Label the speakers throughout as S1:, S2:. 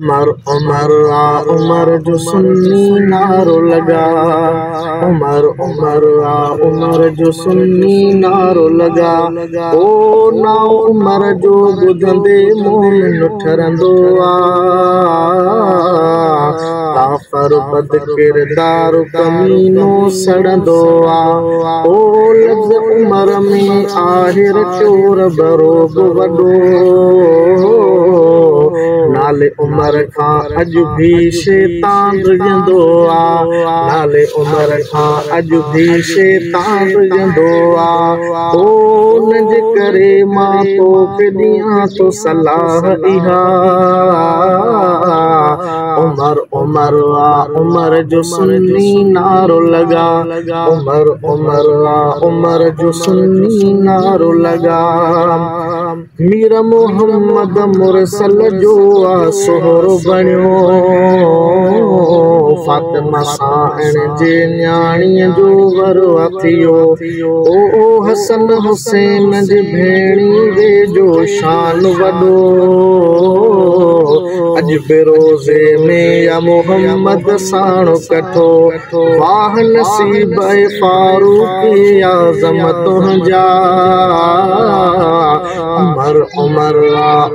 S1: उमर उमर उमर जो सुन्नी नारो लगा। उमर जो सुन्नी नारो लगा। ओ ना उमर जो ॿुधंदे मोमिन ठरंदो आ। काफ़र बद किरदार कमीनो सड़ंदो आ। ओ लफ़्ज़ उमर में आहे रखियो रबरोब वॾो। नाले उमर खां अॼु भी शैतान रिझंदो आ। नाले उमर खां अॼु भी शैतान रिझंदो आ। ओ उनजे करे मां तोखे ॾियां थो सलाह इहा। उमर जो सुन्नी नारो लगा। उमर जो सुन्नी नारो लगा। मीर मोहम्मद मुरसल जो सोहरो बणियो। फातिमा साण जे न्याणीअ जो वरो थियो। ओ हसन हुसैन जे भेणीअ जो शान वॾो। अॼु बेरोज़े में या मोहम्मद साणो कठो। वाह नसीब फारूक आज़म तुंहिंजा।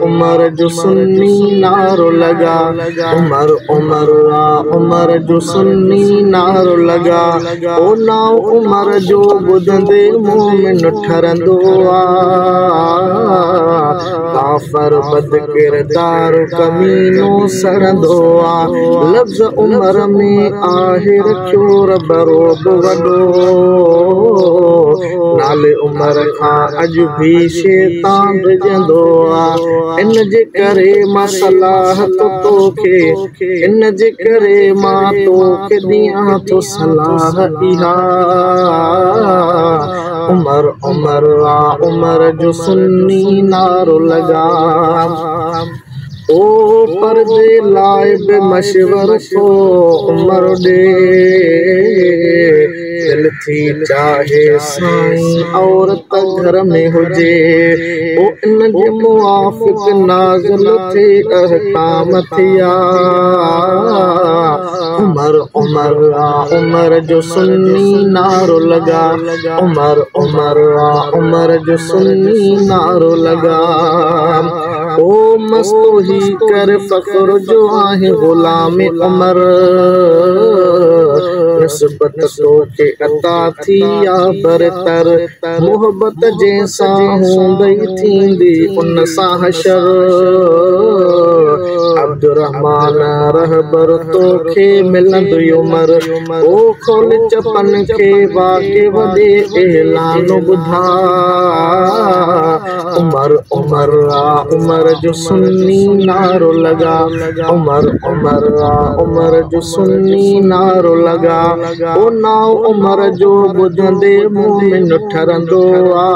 S1: उमर जो सुन्नी नारो लगा। उमर जो सुन्नी नारो लगा। ओ नाओ उमर जो ॿुधंदे मोमिन ठरंदो आ। काफ़र बद किरदार कमीनो सड़ंदो आ। लफ़्ज़ उमर में आहे रखियो रबरोब वॾो। नाले उमर खां अॼु भी शैतान रिझंदो आ। इन जे करे मां सलाह थो तोखे। इन जे करे मां तोखे ॾियां थो सलाह इहा। उमर जो सुन्नी नारो लगा। ओ पर्दे लाइ बि मशवर थो उमर ॾे। दिल थी चाहे साईं औरत घर में हुजे। ओ इन जे मुआफ़िक़ नाज़िल थे अहकाम थिया। उमर जो सुन्नी नारो लगा। उमर जो सुन्नी नारो लगा। ओ मस्तो ही कर फ़ख्र जो आहे ग़ुलाम उमर। निस्बत तोखे अता थी या बरतर। मोहब्बत जंहिंसां हूंदई थींदी उन सां हशर। अब्दुर्रहमान रहबर तोखे मिलंदुई उमर। ओ खोल चपन खे वाके वॾे ऐलान ॿुधा। उमर जो सुन्नी नारो लगा। उमर जो सुन्नी नारो लगा। ओ नाओ उमर जो ॿुधंदे मोमिन ठरंदो आ।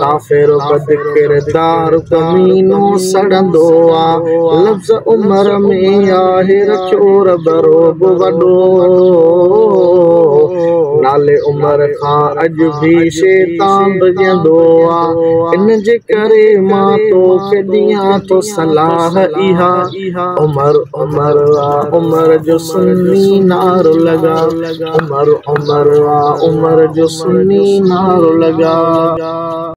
S1: काफ़िर बद किरदार कमीनो सड़ंदो आ। लफ़्ज़ उमर में आहे रखियो रबरोब वॾो। नाले उमर खां अॼु भी शैतान रिझंदो आ। इन जे करे मां तोखे ॾियां थो सलाह इहा। उमर जो सुन्नी नारो लगा। उमर जो सुन्नी नारो लगा।